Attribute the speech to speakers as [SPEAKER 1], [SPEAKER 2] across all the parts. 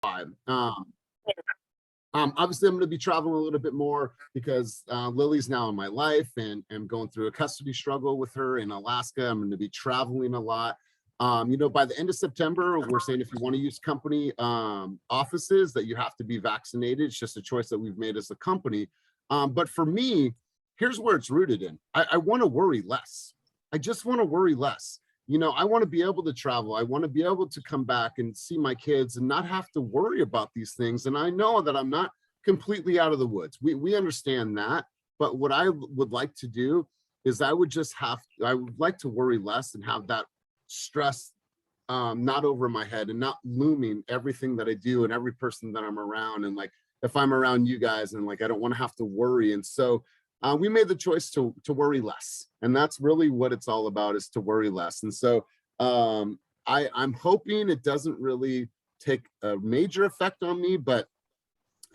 [SPEAKER 1] Obviously, I'm going to be traveling a little bit more because Lily's now in my life, and I'm going through a custody struggle with her in Alaska. I'm going to be traveling a lot. By the end of September, we're saying if you want to use company offices, that you have to be vaccinated. It's just a choice that we've made as a company. But for me, here's where it's rooted in. I want to worry less. I just want to worry less. I want to be able to travel. I want to be able to come back and see my kids and not have to worry about these things. And I know that I'm not completely out of the woods. We understand that. But what I would like to do is I would like to worry less and have that stress not over my head and not looming everything that I do and every person that I'm around. And like, if I'm around you guys and like, I don't want to have to worry. And so we made the choice to worry less. And that's really what it's all about, is to worry less. And so I'm hoping it doesn't really take a major effect on me, but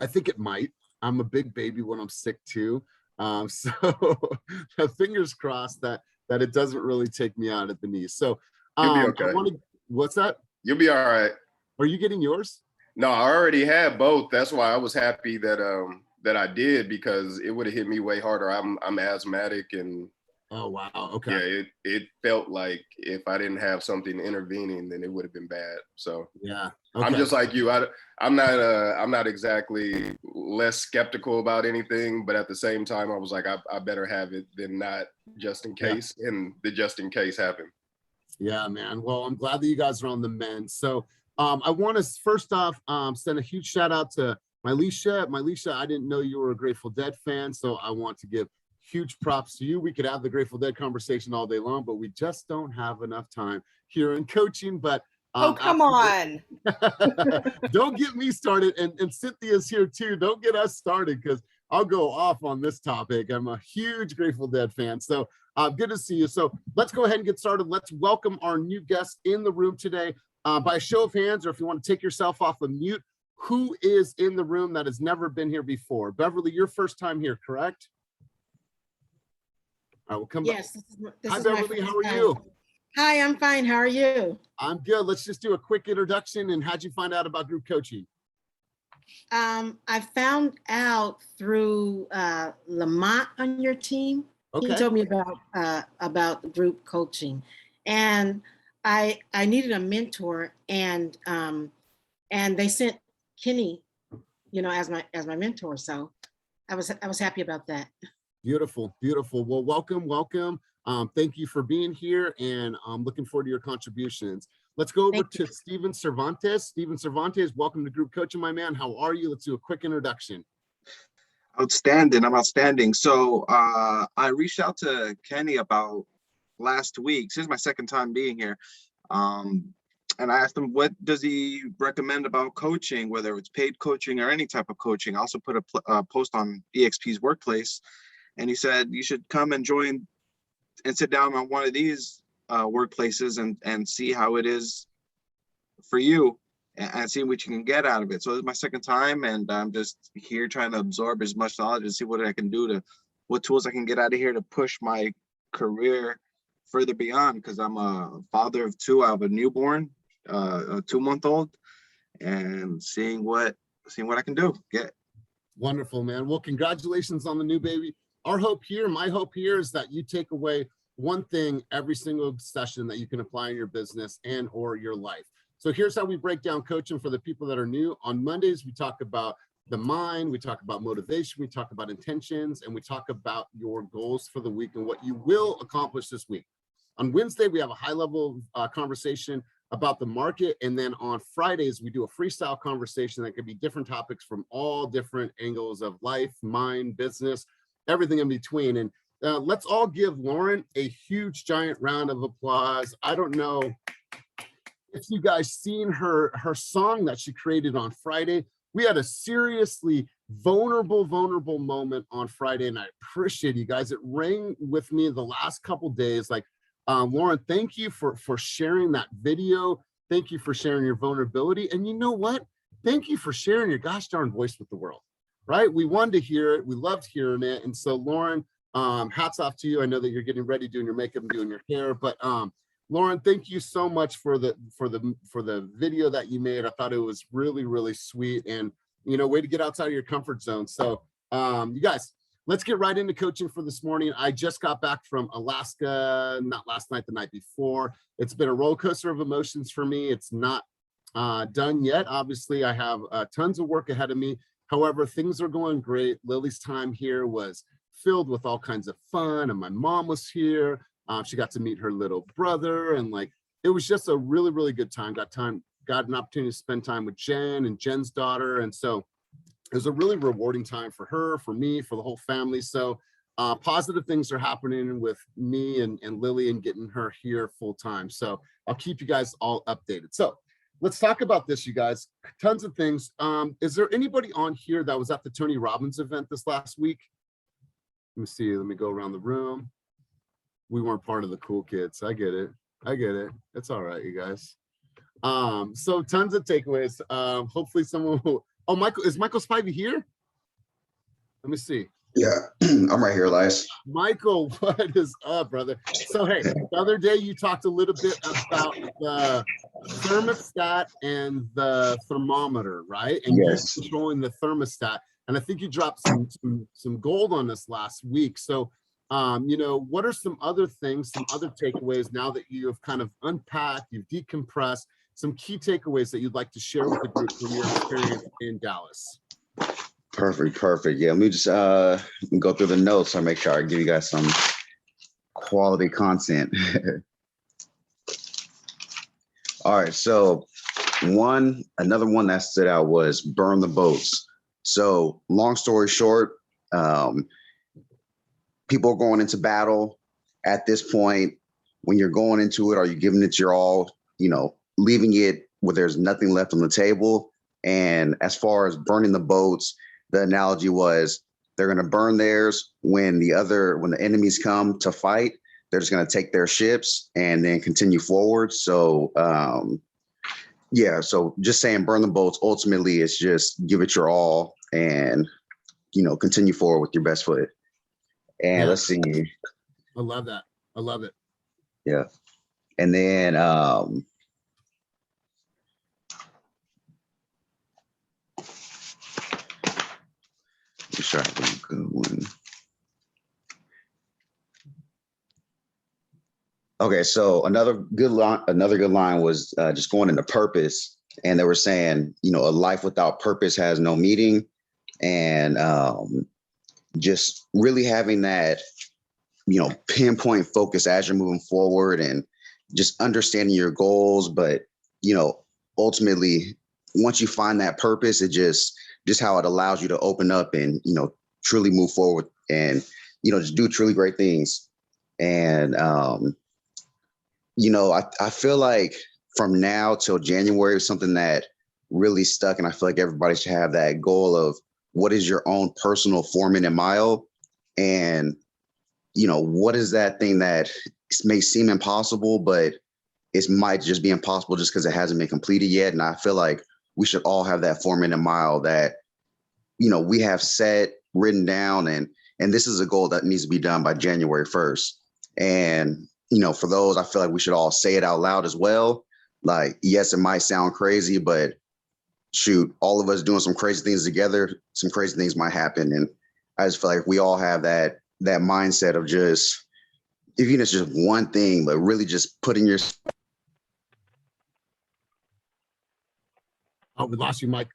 [SPEAKER 1] I think it might. I'm a big baby when I'm sick too. So fingers crossed that it doesn't really take me out at the knees. So
[SPEAKER 2] you'll be okay.
[SPEAKER 1] What's that?
[SPEAKER 2] You'll be all right.
[SPEAKER 1] Are you getting yours?
[SPEAKER 2] No, I already had both. That's why I was happy that that I did, because it would have hit me way harder. I'm asthmatic, and
[SPEAKER 1] oh wow, okay.
[SPEAKER 2] Yeah, it felt like if I didn't have something intervening, then it would have been bad. So
[SPEAKER 1] yeah, okay.
[SPEAKER 2] I'm just like you. I'm not exactly less skeptical about anything, but at the same time, I was like, I better have it than not, just in case. Yeah. And the just in case happened.
[SPEAKER 1] Yeah, man. Well, I'm glad that you guys are on the mend. So I want to first off send a huge shout out to Mylisha. I didn't know you were a Grateful Dead fan, so I want to give huge props to you. We could have the Grateful Dead conversation all day long, but we just don't have enough time here in coaching. But
[SPEAKER 3] come on.
[SPEAKER 1] Don't get me started. And Cynthia's here too. Don't get us started, because I'll go off on this topic. I'm a huge Grateful Dead fan. So good to see you. So let's go ahead and get started. Let's welcome our new guest in the room today. By a show of hands, or if you want to take yourself off of mute, who is in the room that has never been here before? Beverly, your first time here, correct? I will come back.
[SPEAKER 3] Yes.
[SPEAKER 1] Hi, Beverly. How are you?
[SPEAKER 3] Hi, I'm fine. How are you?
[SPEAKER 1] I'm good. Let's just do a quick introduction. And how'd you find out about group coaching?
[SPEAKER 3] I found out through Lamont on your team. Okay. He told me about group coaching, and I needed a mentor, and they sent Kenny, as my mentor. So I was happy about that.
[SPEAKER 1] Beautiful, beautiful. Well, welcome. Thank you for being here, and I'm looking forward to your contributions. Let's go over to Steven Cervantes. Steven Cervantes, welcome to Group Coaching, my man. How are you? Let's do a quick introduction.
[SPEAKER 4] Outstanding. I'm outstanding. So I reached out to Kenny about last week. This is my second time being here. And I asked him, what does he recommend about coaching, whether it's paid coaching or any type of coaching. I also put a post on EXP's Workplace, and he said, you should come and join and sit down on one of these workplaces and see how it is for you and see what you can get out of it. So this is my second time, and I'm just here trying to absorb as much knowledge and see what I can do what tools I can get out of here to push my career further beyond, because I'm a father of two. I have a newborn, a 2-month-old, and seeing what I can do.
[SPEAKER 1] Wonderful, man. Well, congratulations on the new baby. My hope here is that you take away one thing every single session that you can apply in your business and or your life. So here's how we break down coaching for the people that are new. On Mondays, we talk about the mind, we talk about motivation, we talk about intentions, and we talk about your goals for the week and what you will accomplish this week. On Wednesday, we have a high-level conversation about the market. And then on Fridays, we do a freestyle conversation that could be different topics from all different angles of life, mind, business, everything in between. And let's all give Lauren a huge, giant round of applause. I don't know if you guys seen her song that she created on Friday. We had a seriously vulnerable moment on Friday, and I appreciate you guys. It rang with me the last couple days. Like, Lauren, thank you for sharing that video. Thank you for sharing your vulnerability. And you know what? Thank you for sharing your gosh darn voice with the world, right? We wanted to hear it. We loved hearing it. And so, Lauren, hats off to you. I know that you're getting ready, doing your makeup and doing your hair, but Lauren, thank you so much for the video that you made. I thought it was really, really sweet, and way to get outside of your comfort zone. So you guys, let's get right into coaching for this morning. I just got back from Alaska, not last night, the night before. It's been a roller coaster of emotions for me. It's not done yet. Obviously, I have tons of work ahead of me. However, things are going great. Lily's time here was filled with all kinds of fun, and my mom was here. She got to meet her little brother, and it was just a really, really good time. Got an opportunity to spend time with Jen and Jen's daughter, and so it was a really rewarding time for her, for me, for the whole family. So positive things are happening with me and Lily and getting her here full time. So I'll keep you guys all updated. So let's talk about this, you guys. Tons of things. Is there anybody on here that was at the Tony Robbins event this last week? Let me see. Let me go around the room. We weren't part of the cool kids. I get it. It's all right, you guys. So tons of takeaways. Hopefully someone will. Oh, Michael, is Michael Spivey here? Let me see.
[SPEAKER 5] Yeah, I'm right here, Elias.
[SPEAKER 1] Michael, what is up, brother? So, hey, the other day you talked a little bit about the thermostat and the thermometer, right? And
[SPEAKER 5] yes,
[SPEAKER 1] you're controlling the thermostat. And I think you dropped some gold on us last week. So, what are some other things, some other takeaways now that you have kind of unpacked, you've decompressed, some key takeaways that you'd like to share with the group from your experience in Dallas?
[SPEAKER 5] perfect. Yeah, let me just go through the notes so I make sure I give you guys some quality content. All right, so another one that stood out was burn the boats. So long story short, people are going into battle. At this point, when you're going into it, are you giving it your all, leaving it where there's nothing left on the table? And as far as burning the boats, the analogy was they're going to burn theirs when the enemies come to fight. They're just going to take their ships and then continue forward. So, so just saying burn the boats, ultimately it's just give it your all and, continue forward with your best foot. And let's see.
[SPEAKER 1] I love that. I love it.
[SPEAKER 5] Yeah. And then, sure, I think a good one. Okay, so another good line was just going into purpose, and they were saying, a life without purpose has no meaning, and just really having that, pinpoint focus as you're moving forward, and just understanding your goals. But ultimately, once you find that purpose, it just how it allows you to open up and truly move forward and just do truly great things. And I feel like from now till January is something that really stuck, and I feel like everybody should have that goal of what is your own personal 4-minute mile, and what is that thing that may seem impossible, but it might just be impossible just because it hasn't been completed yet. And I feel like we should all have that 4-minute mile that we have set, written down, and this is a goal that needs to be done by January 1st. And for those, I feel like we should all say it out loud as well. Like, yes, it might sound crazy, but shoot, all of us doing some crazy things together, some crazy things might happen. And I just feel like we all have that mindset of just, even if it's just one thing, but really just putting your.
[SPEAKER 1] Oh, we lost you, Mike.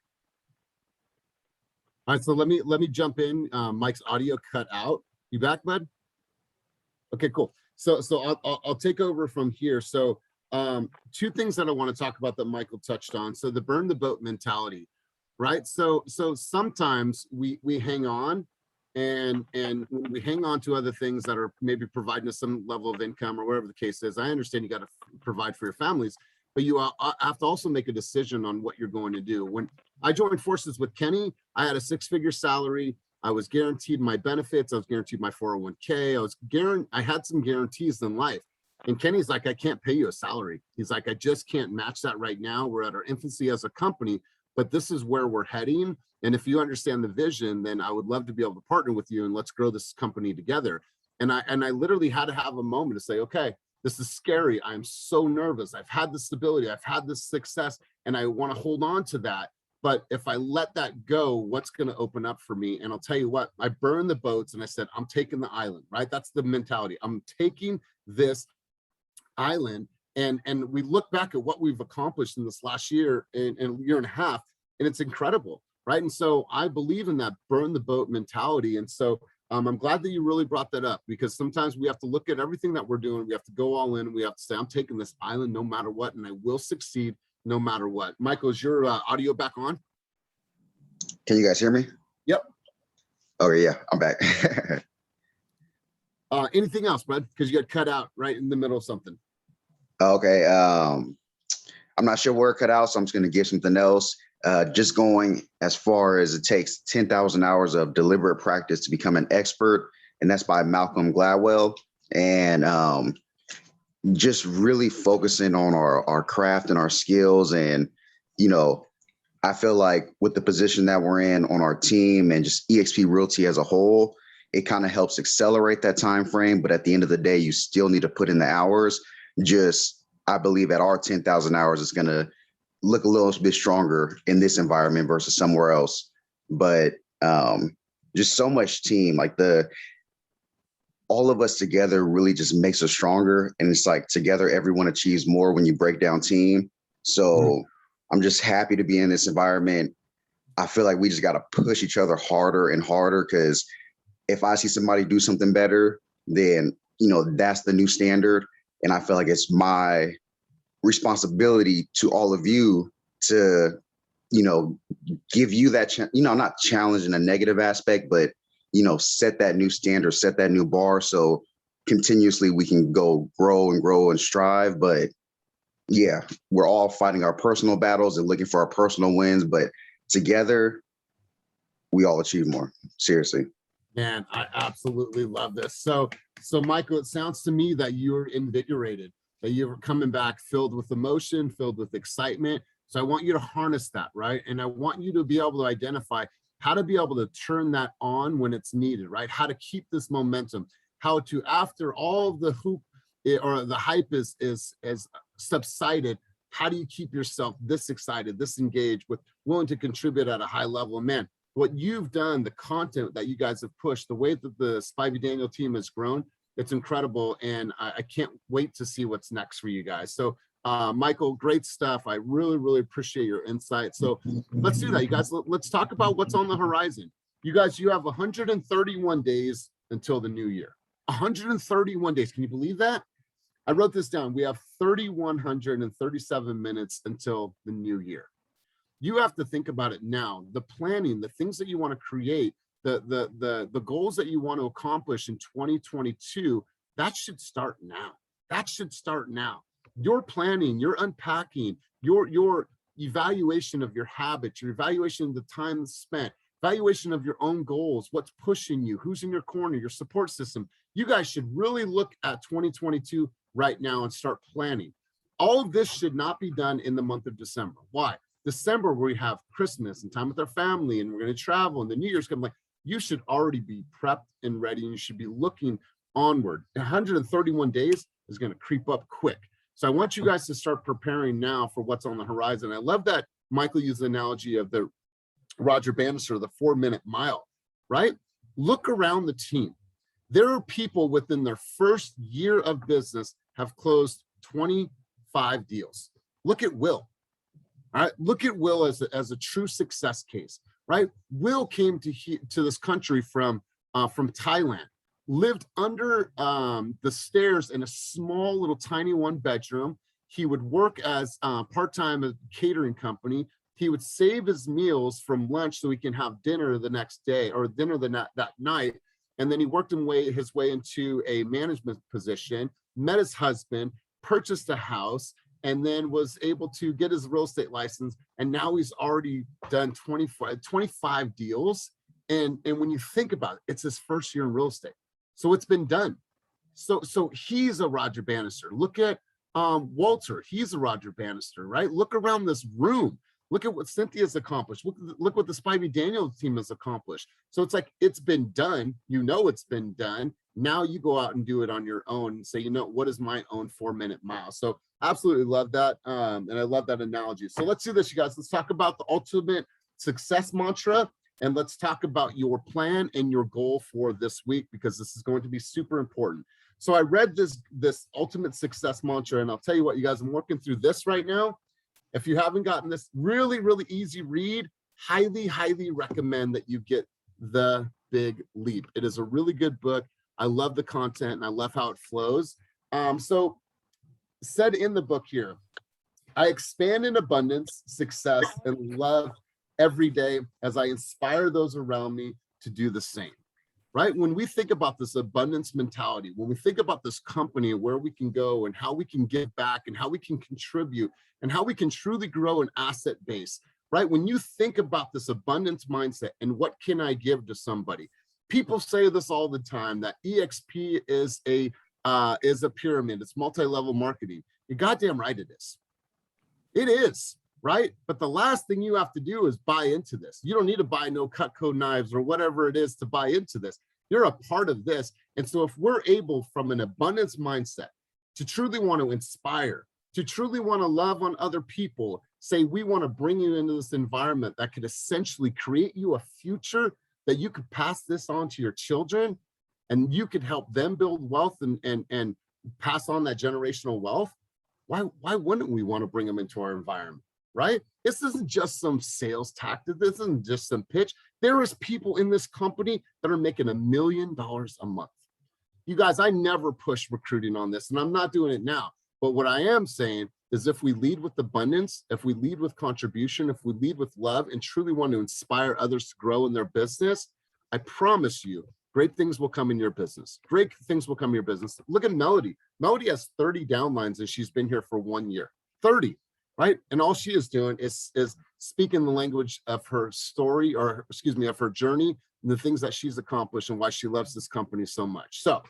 [SPEAKER 1] All right, so let me jump in. Mike's audio cut out. You back, bud? Okay, cool. So I'll take over from here. So two things that I want to talk about that Michael touched on. So the burn the boat mentality, right? So sometimes we hang on, and when we hang on to other things that are maybe providing us some level of income or whatever the case is. I understand you got to provide for your families, but you have to also make a decision on what you're going to do. When I joined forces with Kenny, I had a 6-figure salary. I was guaranteed my benefits. I was guaranteed my 401k. I had some guarantees in life. And Kenny's like, I can't pay you a salary. He's like, I just can't match that right now. We're at our infancy as a company, but this is where we're heading. And if you understand the vision, then I would love to be able to partner with you and let's grow this company together. And I literally had to have a moment to say, okay, This is scary. I'm so nervous. I've had this stability. I've had this success, and I want to hold on to that. But if I let that go, what's going to open up for me? And I'll tell you what, I burned the boats and I said, I'm taking the island, right? That's the mentality. I'm taking this island. And we look back at what we've accomplished in this last year and year and a half, and it's incredible, right? And so I believe in that burn the boat mentality. And so I'm glad that you really brought that up, because sometimes we have to look at everything that we're doing. We have to go all in. We have to say, I'm taking this island no matter what, and I will succeed no matter what. Michael, is your audio back on?
[SPEAKER 5] Can you guys hear me?
[SPEAKER 1] Yep.
[SPEAKER 5] Okay, yeah, I'm back.
[SPEAKER 1] Anything else, bud? Because you got cut out right in the middle of something.
[SPEAKER 5] Okay, I'm not sure where it cut out, so I'm just going to give something else. Just going as far as it takes 10,000 hours of deliberate practice to become an expert, and that's by Malcolm Gladwell. And just really focusing on our craft and our skills. And, you know, I feel like with the position that we're in on our team and just eXp Realty as a whole, it kind of helps accelerate that time frame. But at the end of the day, you still need to put in the hours. Just, I believe at our 10,000 hours, it's going to look a little bit stronger in this environment versus somewhere else. But just so much team, like all of us together really just makes us stronger. And it's like together, everyone achieves more when you break down team. So I'm just happy to be in this environment. I feel like we just got to push each other harder and harder, because if I see somebody do something better, then, you know, that's the new standard. And I feel like it's my responsibility to all of you to, you know, give you that, not challenge in a negative aspect, but, you know, set that new standard, set that new bar. So continuously we can grow and strive. But yeah, we're all fighting our personal battles and looking for our personal wins, but together we all achieve more. Seriously.
[SPEAKER 1] Man, I absolutely love this. So Michael, it sounds to me that you're invigorated, that you're coming back filled with emotion, filled with excitement. So I want you to harness that, right? And I want you to be able to identify how to be able to turn that on when it's needed, right? How to keep this momentum, how to, after all of the hoop or the hype is subsided, how do you keep yourself this excited, this engaged, with willing to contribute at a high level? And man, what you've done, the content that you guys have pushed, the way that the Spivey Daniel team has grown, it's incredible. And I can't wait to see what's next for you guys. So Michael, great stuff. I really, really appreciate your insight. So let's do that, you guys. Let's talk about what's on the horizon. You guys, you have 131 days until the new year. 131 days. Can you believe that? I wrote this down. We have 3,137 minutes until the new year. You have to think about it now. The planning, the things that you want to create, the goals that you want to accomplish in 2022, that should start now. That should start now. Your planning, your unpacking, your evaluation of your habits, your evaluation of the time spent, evaluation of your own goals, what's pushing you, who's in your corner, your support system. You guys should really look at 2022 right now and start planning. All of this should not be done in the month of December. Why? December, we have Christmas and time with our family, and we're going to travel, and the New Year's coming. Like, you should already be prepped and ready, and you should be looking onward. 131 days is going to creep up quick. So I want you guys to start preparing now for what's on the horizon. I love that Michael used the analogy of the Roger Bannister, the 4-minute mile, right? Look around the team. There are people within their first year of business have closed 25 deals. Look at Will. All right, look at Will as a true success case, right? Will came to this country from Thailand, lived under the stairs in a small little tiny 1-bedroom. He would work as part-time at a catering company. He would save his meals from lunch so he can have dinner the next day, or dinner that night. And then he worked his way into a management position, met his husband, purchased a house, and then was able to get his real estate license. And now he's already done 25 deals. And when you think about it, it's his first year in real estate. So it's been done. So he's a Roger Bannister. Look at Walter. He's a Roger Bannister, right? Look around this room. Look at what Cynthia's accomplished. Look what the Spivey Daniels team has accomplished. So it's like, it's been done. You know, it's been done. Now you go out and do it on your own and say, you know, what is my own 4-minute mile? So absolutely love that. And I love that analogy. So let's do this, you guys. Let's talk about the ultimate success mantra. And let's talk about your plan and your goal for this week, because this is going to be super important. So I read this ultimate success mantra, and I'll tell you what, you guys, I'm working through this right now. If you haven't gotten this really, really easy read, highly, highly recommend that you get The Big Leap. It is a really good book. I love the content and I love how it flows. So said in the book here, I expand in abundance, success, and love every day as I inspire those around me to do the same, right? When we think about this abundance mentality, when we think about this company, where we can go and how we can give back and how we can contribute and how we can truly grow an asset base, right? When you think about this abundance mindset and what can I give to somebody? People say this all the time, that EXP is a pyramid. It's multi-level marketing. You're goddamn right it is. It is. Right? But the last thing you have to do is buy into this. You don't need to buy no Cutco knives or whatever it is to buy into this. You're a part of this. And so if we're able, from an abundance mindset, to truly want to inspire, to truly want to love on other people, say we want to bring you into this environment that could essentially create you a future that you could pass this on to your children, and you could help them build wealth and pass on that generational wealth, why wouldn't we want to bring them into our environment? Right? This isn't just some sales tactic. This isn't just some pitch. There is people in this company that are making $1 million a month. You guys, I never push recruiting on this, and I'm not doing it now. But what I am saying is, if we lead with abundance, if we lead with contribution, if we lead with love and truly want to inspire others to grow in their business, I promise you, great things will come in your business. Great things will come in your business. Look at Melody. Melody has 30 downlines and she's been here for 1 year. 30. Right? And all she is doing is speaking the language of her story, or excuse me, of her journey and the things that she's accomplished and why she loves this company so much. So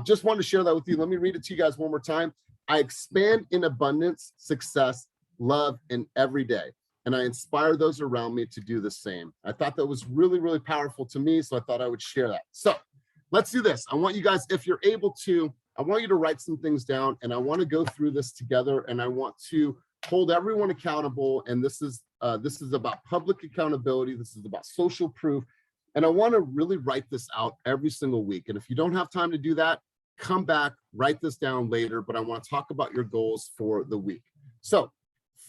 [SPEAKER 1] just wanted to share that with you. Let me read it to you guys one more time. I expand in abundance, success, love, and every day. And I inspire those around me to do the same. I thought that was really, really powerful to me. So I thought I would share that. So let's do this. I want you guys, if you're able to, I want you to write some things down, and I want to go through this together, and I want to hold everyone accountable. And this is about public accountability. This is about social proof. And I want to really write this out every single week. And if you don't have time to do that, come back, write this down later. But I want to talk about your goals for the week. So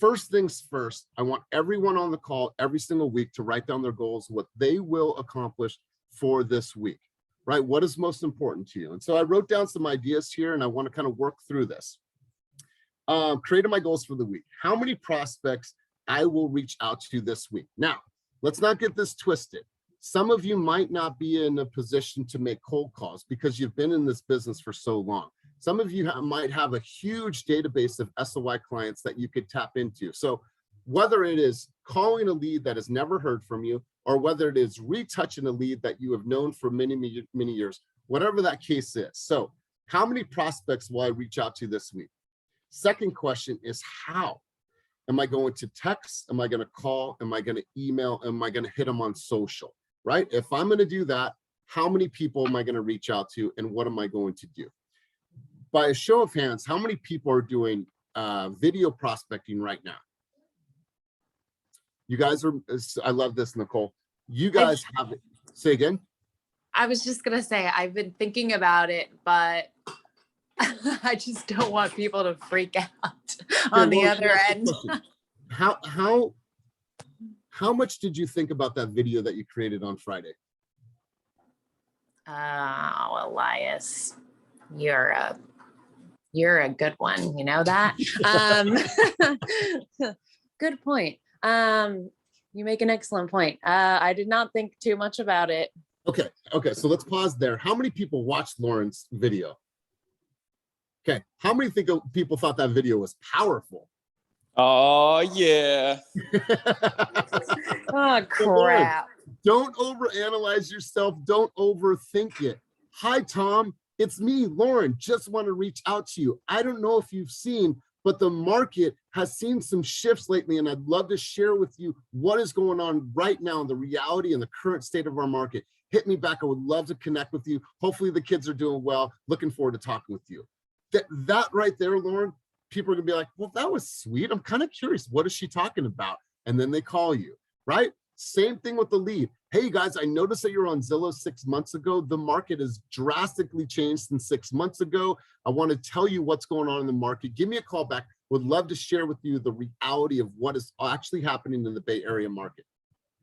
[SPEAKER 1] first things first, I want everyone on the call every single week to write down their goals, what they will accomplish for this week, right? What is most important to you? And so I wrote down some ideas here, and I want to kind of work through this. Created my goals for the week. How many prospects I will reach out to this week. Now, let's not get this twisted. Some of you might not be in a position to make cold calls because you've been in this business for so long. Some of you might have a huge database of SOI clients that you could tap into. So whether it is calling a lead that has never heard from you, or whether it is retouching a lead that you have known for many, many years, whatever that case is. So how many prospects will I reach out to this week? Second question is how? Am I going to text? Am I going to call? Am I going to email? Am I going to hit them on social, right? If I'm going to do that, how many people am I going to reach out to, and what am I going to do? By a show of hands, how many people are doing video prospecting right now? You guys are, I love this, Nicole. You guys have it. Say again.
[SPEAKER 6] I was just going to say, I've been thinking about it, but I just don't want people to freak out on the other end.
[SPEAKER 1] How much did you think about that video that you created on Friday?
[SPEAKER 6] Oh, Elias, you're a good one. You know that? Good point. You make an excellent point. I did not think too much about it.
[SPEAKER 1] Okay. So let's pause there. How many people watched Lauren's video? Okay. How many people thought that video was powerful?
[SPEAKER 7] Oh, yeah.
[SPEAKER 6] Oh, crap.
[SPEAKER 1] Don't overanalyze yourself. Don't overthink it. Hi, Tom. It's me, Lauren. Just want to reach out to you. I don't know if you've seen, but the market has seen some shifts lately, and I'd love to share with you what is going on right now in the reality and the current state of our market. Hit me back. I would love to connect with you. Hopefully the kids are doing well. Looking forward to talking with you. That right there, Lauren, people are gonna be like, well, that was sweet. I'm kind of curious. What is she talking about? And then they call you, right? Same thing with the lead. Hey guys, I noticed that you're on Zillow 6 months ago. The market has drastically changed since 6 months ago. I want to tell you what's going on in the market. Give me a call back. Would love to share with you the reality of what is actually happening in the Bay Area market.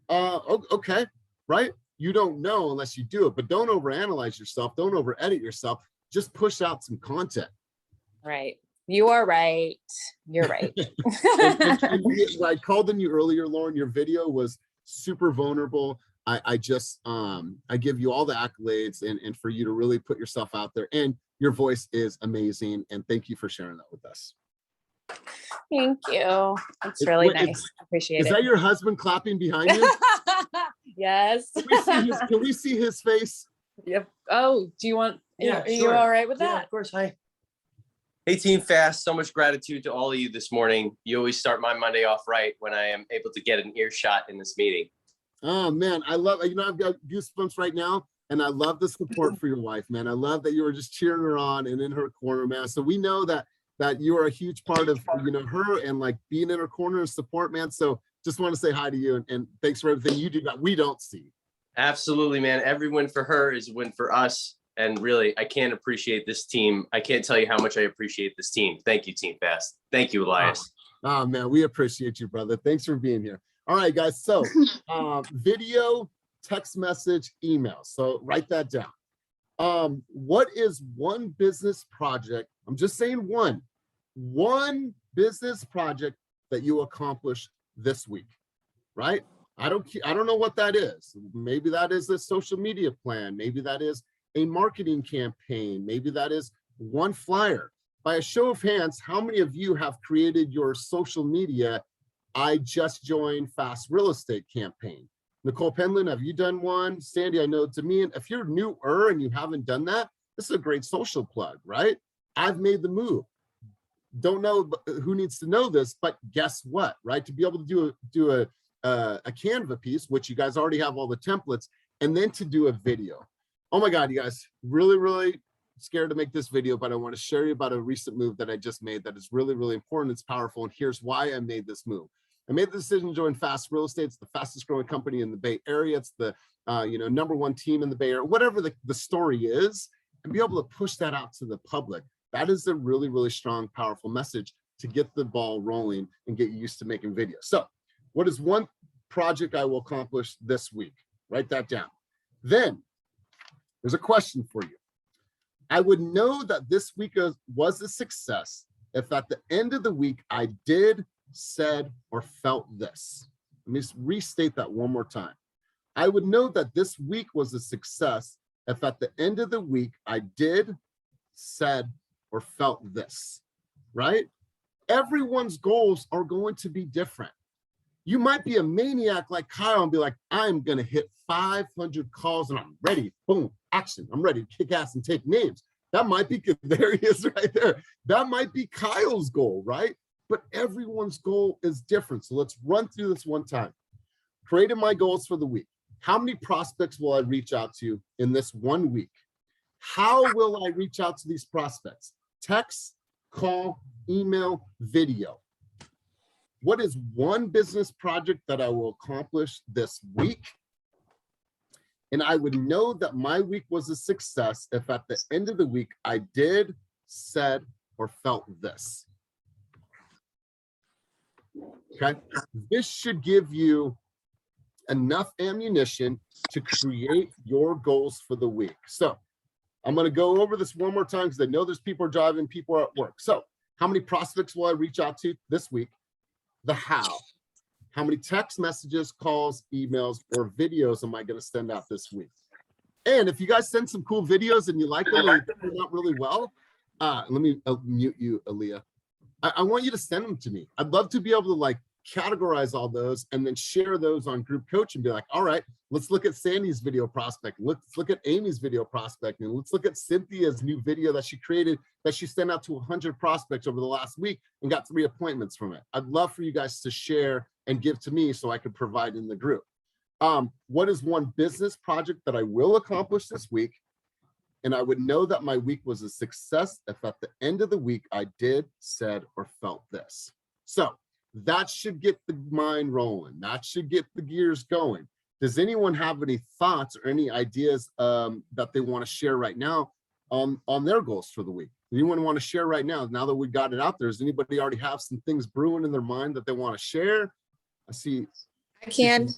[SPEAKER 1] Okay, right? You don't know unless you do it, but don't overanalyze yourself. Don't over edit yourself. Just push out some content.
[SPEAKER 6] Right. You are right. You're right.
[SPEAKER 1] and I called on you earlier, Lauren. Your video was super vulnerable. I give you all the accolades and for you to really put yourself out there, and your voice is amazing. And thank you for sharing that with us.
[SPEAKER 6] Thank you. That's really nice. Appreciate it.
[SPEAKER 1] Is that your husband clapping behind you?
[SPEAKER 6] Yes.
[SPEAKER 1] Can we see his face?
[SPEAKER 6] Yep. Oh, do you want,
[SPEAKER 8] Yeah,
[SPEAKER 6] are you
[SPEAKER 8] sure.
[SPEAKER 6] all right with
[SPEAKER 8] Yeah,
[SPEAKER 6] that?
[SPEAKER 8] of course. Hi. Hey, Team Fast. So much gratitude to all of you this morning. You always start my Monday off right when I am able to get an earshot in this meeting.
[SPEAKER 1] Oh man, I love, I've got goosebumps right now, and I love the support for your wife, man. I love that you were just cheering her on and in her corner, man. So we know that you are a huge part of, her and like being in her corner and support, man. So just want to say hi to you and thanks for everything you do that we don't see.
[SPEAKER 8] Absolutely, man. Every win for her is a win for us. And really, I can't appreciate this team. I can't tell you how much I appreciate this team. Thank you, Team Fast. Thank you, Elias.
[SPEAKER 1] Oh man, we appreciate you, brother. Thanks for being here. All right, guys. So video, text message, email. So write that down. What is one business project? I'm just saying one business project that you accomplished this week, right? I don't know what that is. Maybe that is a social media plan. Maybe that is a marketing campaign. Maybe that is one flyer. By a show of hands, how many of you have created your social media I just joined Fast Real Estate campaign? Nicole Penland, have you done one? Sandy, I know to me, if you're newer and you haven't done that, this is a great social plug, right? I've made the move. Don't know who needs to know this, but guess what, right? To be able to do a Canva piece, which you guys already have all the templates, and then to do a video. Oh my God, you guys, really scared to make this video, but I want to share you about a recent move that I just made that is really important. It's powerful, and here's why I made this move. I made the decision to join Fast Real Estate. It's the fastest growing company in the Bay Area. It's the #1 team in the Bay Area, whatever the story is, and be able to push that out to the public. That is a really strong, powerful message to get the ball rolling and get you used to making videos. So what is one project I will accomplish this week? Write that down. Then there's a question for you. I would know that this week was a success if at the end of the week I did, said, or felt this. Let me restate that one more time. I would know that this week was a success if at the end of the week I did, said, or felt this, right? Everyone's goals are going to be different. You might be a maniac like Kyle and be like, I'm going to hit 500 calls and I'm ready. Boom, action. I'm ready to kick ass and take names. That might be, there he is right there. That might be Kyle's goal, right? But everyone's goal is different. So let's run through this one time. Created my goals for the week. How many prospects will I reach out to in this 1 week? How will I reach out to these prospects? Text, call, email, video. What is one business project that I will accomplish this week? And I would know that my week was a success if at the end of the week I did, said, or felt this. Okay, this should give you enough ammunition to create your goals for the week. So I'm going to go over this one more time because I know there's people are driving, people are at work. So how many prospects will I reach out to this week? The how. How many text messages, calls, emails, or videos am I going to send out this week? And if you guys send some cool videos and you like them and they turn out really well, let me mute you, Aaliyah. I want you to send them to me. I'd love to be able to like categorize all those, and then share those on group coach and be like, all right, let's look at Sandy's video prospect. Let's look at Amy's video prospect. And let's look at Cynthia's new video that she created that she sent out to 100 prospects over the last week and got 3 appointments from it. I'd love for you guys to share and give to me so I could provide in the group. What is one business project that I will accomplish this week? And I would know that my week was a success if at the end of the week I did, said, or felt this. So that should get the mind rolling. That should get the gears going. Does anyone have any thoughts or any ideas that they want to share right now on their goals for the week? Anyone want to share right now that we got it out there? Does anybody already have some things brewing in their mind that they want to share? I see.
[SPEAKER 6] I can.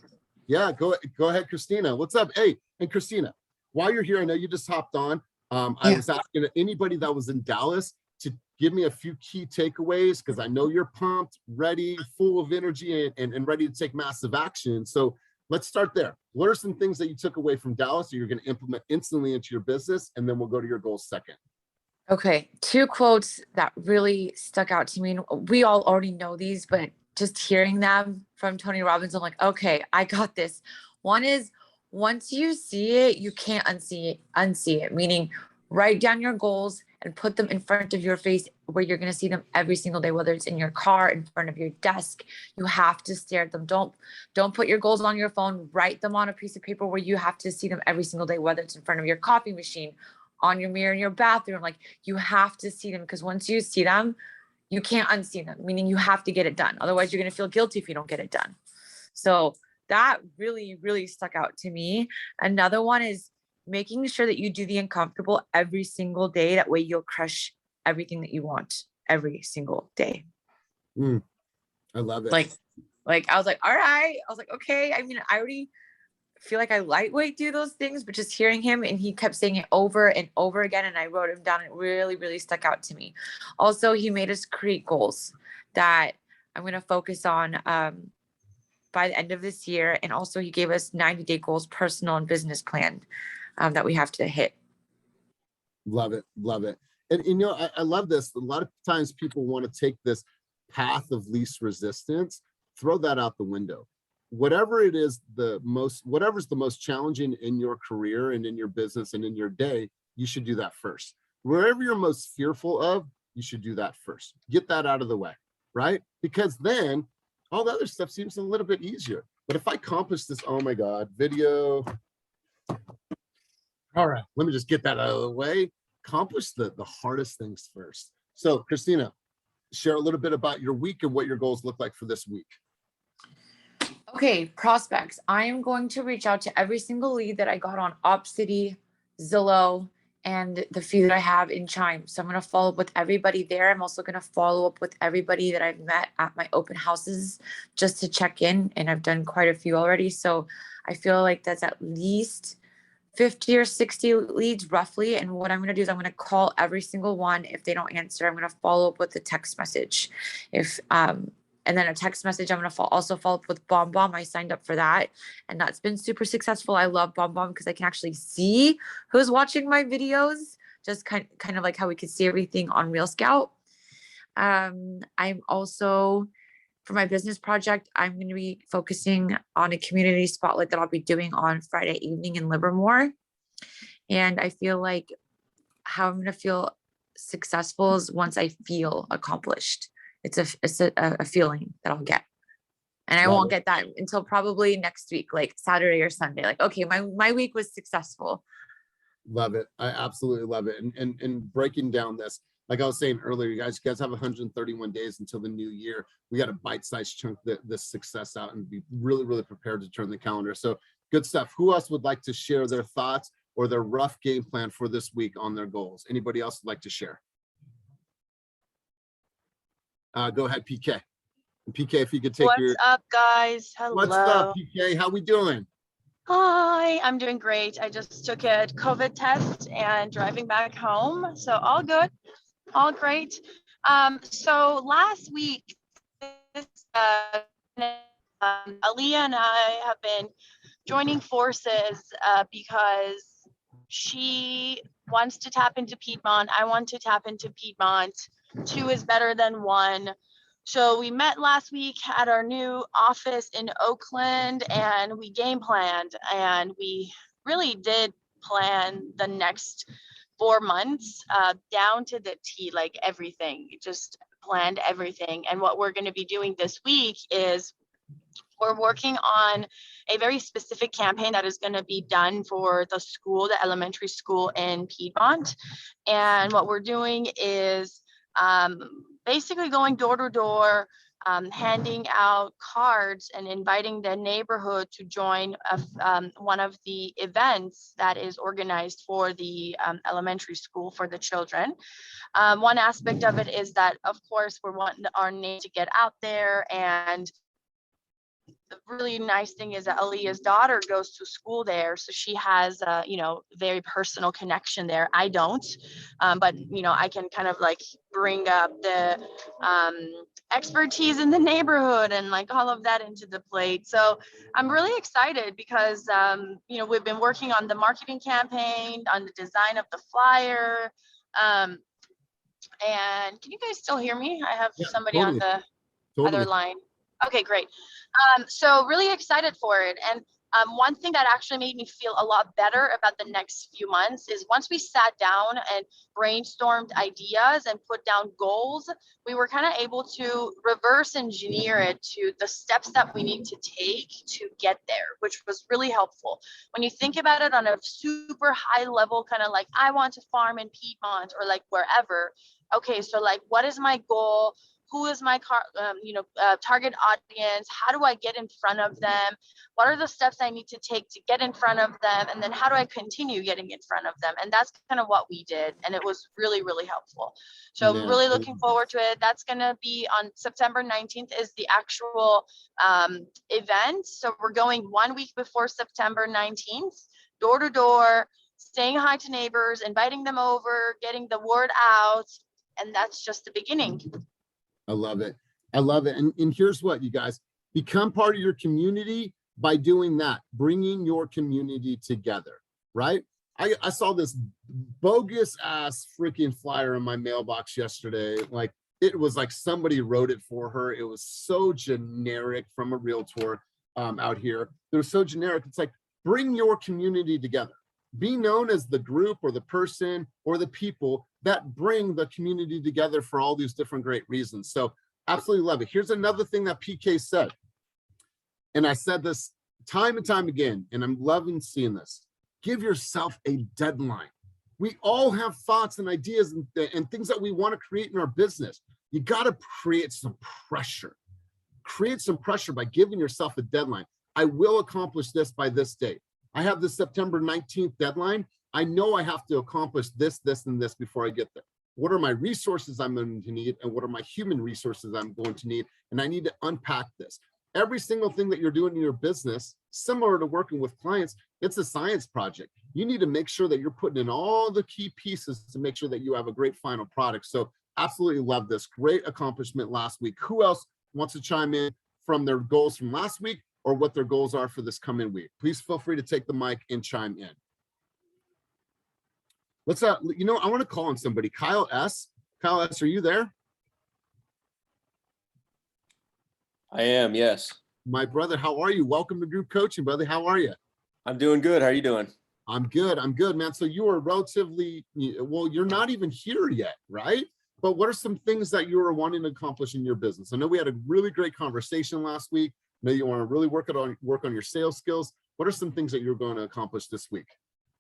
[SPEAKER 1] Yeah, go ahead, Christina. What's up? Hey, and Christina, while you're here, I know you just hopped on. I was asking anybody that was in Dallas to give me a few key takeaways, because I know you're pumped, ready, full of energy, and ready to take massive action. So let's start there. What are some things that you took away from Dallas that you're going to implement instantly into your business? And then we'll go to your goals second.
[SPEAKER 6] Okay, 2 quotes that really stuck out to me. We all already know these, but just hearing them from Tony Robbins, I'm like, okay, I got this. One is, once you see it, you can't unsee it, meaning write down your goals and put them in front of your face where you're going to see them every single day, whether it's in your car, in front of your desk. You have to stare at them. Don't put your goals on your phone. Write them on a piece of paper where you have to see them every single day, whether it's in front of your coffee machine, on your mirror in your bathroom. Like, you have to see them, because once you see them, you can't unsee them, meaning you have to get it done. Otherwise, you're going to feel guilty if you don't get it done. So that really, really stuck out to me. Another one is making sure that you do the uncomfortable every single day. That way you'll crush everything that you want every single day.
[SPEAKER 1] I love it.
[SPEAKER 6] Like I was like, all right. I was like, okay. I mean, I already feel like I lightweight do those things, but just hearing him, and he kept saying it over and over again, and I wrote him down. It really, really stuck out to me. Also, he made us create goals that I'm going to focus on by the end of this year. And also he gave us 90-day goals, personal and business plan that we have to hit.
[SPEAKER 1] Love it. Love it. And you know, I love this. A lot of times people want to take this path of least resistance, throw that out the window. Whatever it is, whatever's the most challenging in your career and in your business and in your day, you should do that first. Wherever you're most fearful of, you should do that first. Get that out of the way, right? Because then all the other stuff seems a little bit easier. But if I accomplish this, oh my God, video. All right, let me just get that out of the way. Accomplish the hardest things first. So Christina, share a little bit about your week and what your goals look like for this week.
[SPEAKER 6] Okay, prospects. I am going to reach out to every single lead that I got on Opcity, Zillow, and the few that I have in Chime. So I'm going to follow up with everybody there. I'm also going to follow up with everybody that I've met at my open houses just to check in. And I've done quite a few already. So I feel like that's at least 50 or 60 leads roughly. And what I'm going to do is I'm going to call every single one. If they don't answer, I'm going to follow up with a text message. And then a text message. I'm going to also follow up with BombBomb. I signed up for that, and that's been super successful. I love BombBomb because I can actually see who's watching my videos, just kind of like how we could see everything on Real Scout. I'm also, for my business project, I'm going to be focusing on a community spotlight that I'll be doing on Friday evening in Livermore. And I feel like how I'm going to feel successful is once I feel accomplished. It's a feeling that I'll get. And I won't get that until probably next week, like Saturday or Sunday. Like, okay, my week was successful.
[SPEAKER 1] Love it. I absolutely love it. And breaking down this, like I was saying earlier, you guys have 131 days until the new year. We got to bite-sized chunk this success out and be really, really prepared to turn the calendar. So good stuff. Who else would like to share their thoughts or their rough game plan for this week on their goals? Anybody else would like to share? Go ahead, PK. And PK, if you could take
[SPEAKER 9] What's up, guys? Hello.
[SPEAKER 1] What's up, PK? How we doing?
[SPEAKER 9] Hi, I'm doing great. I just took a COVID test and driving back home. So all good, all great. So last week, Aaliyah and I have been joining forces because she wants to tap into Piedmont. I want to tap into Piedmont. 2 is better than 1. So we met last week at our new office in Oakland, and we game planned, and we really did plan the next 4 months down to the T, like everything, just planned everything. And what we're going to be doing this week is we're working on a very specific campaign that is going to be done for the school, the elementary school in Piedmont. And what we're doing is basically going door to door, handing out cards and inviting the neighborhood to join one of the events that is organized for the elementary school for the children. One aspect of it is that, of course, we're wanting our name to get out there. And the really nice thing is that Aaliyah's daughter goes to school there, so she has a, very personal connection there. I don't, but I can kind of like bring up the expertise in the neighborhood and like all of that into the plate. So I'm really excited because we've been working on the marketing campaign, on the design of the flyer. And can you guys still hear me? I have somebody
[SPEAKER 1] totally.
[SPEAKER 9] on the other line. Okay, great. So really excited for it. And one thing that actually made me feel a lot better about the next few months is once we sat down and brainstormed ideas and put down goals, we were kind of able to reverse engineer it to the steps that we need to take to get there, which was really helpful. When you think about it on a super high level, kind of like, I want to farm in Piedmont or like wherever. Okay, so like, what is my goal? Who is my target audience? How do I get in front of them? What are the steps I need to take to get in front of them? And then how do I continue getting in front of them? And that's kind of what we did. And it was really, really helpful. So I'm really looking forward to it. That's going to be on September 19th is the actual event. So we're going 1 week before September 19th, door to door, saying hi to neighbors, inviting them over, getting the word out. And that's just the beginning.
[SPEAKER 1] I love it. I love it. And here's what, you guys, become part of your community by doing that, bringing your community together, right? I saw this bogus ass freaking flyer in my mailbox yesterday. Like, it was like somebody wrote it for her. It was so generic from a realtor out here. It was so generic. It's like, bring your community together. Be known as the group or the person or the people that bring the community together for all these different great reasons. So absolutely love it. Here's another thing that PK said. And I said this time and time again, and I'm loving seeing this. Give yourself a deadline. We all have thoughts and ideas and things that we want to create in our business. You got to create some pressure. Create some pressure by giving yourself a deadline. I will accomplish this by this date. I have the September 19th deadline. I know I have to accomplish this, this, and this before I get there. What are my resources I'm going to need, and what are my human resources I'm going to need? And I need to unpack this. Every single thing that you're doing in your business, similar to working with clients, it's a science project. You need to make sure that you're putting in all the key pieces to make sure that you have a great final product. So absolutely love this. Great accomplishment last week. Who else wants to chime in from their goals from last week or what their goals are for this coming week? Please feel free to take the mic and chime in. Let's I want to call on somebody. Kyle S. Kyle S., are you there?
[SPEAKER 7] I am, yes.
[SPEAKER 1] My brother, how are you? Welcome to group coaching, brother. How are you?
[SPEAKER 7] I'm doing good. How are you doing?
[SPEAKER 1] I'm good, man. So you are relatively, well, you're not even here yet, right? But what are some things that you are wanting to accomplish in your business? I know we had a really great conversation last week. I know you want to really work on your sales skills. What are some things that you're going to accomplish this week?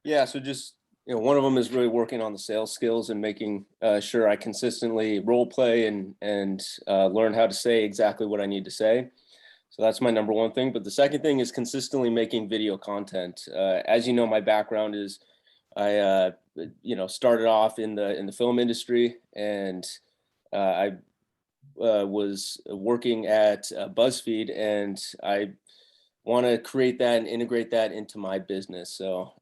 [SPEAKER 7] Yeah, so just, one of them is really working on the sales skills and making sure I consistently role play and learn how to say exactly what I need to say. So that's my number one thing. But the second thing is consistently making video content. As you know, my background is I started off in the film industry, and I was working at BuzzFeed, and I want to create that and integrate that into my business. So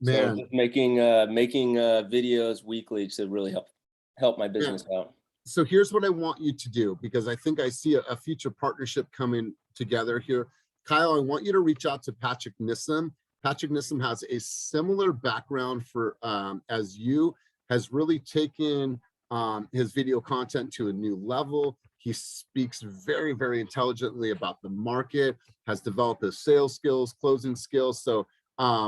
[SPEAKER 7] so just making videos weekly to really help my business out.
[SPEAKER 1] So here's what I want you to do, because I think I see a future partnership coming together here. Kyle, I want you to reach out to Patrick Nissim. Patrick Nissim has a similar background as you, has really taken his video content to a new level. He speaks very, very intelligently about the market, has developed his sales skills, closing skills. So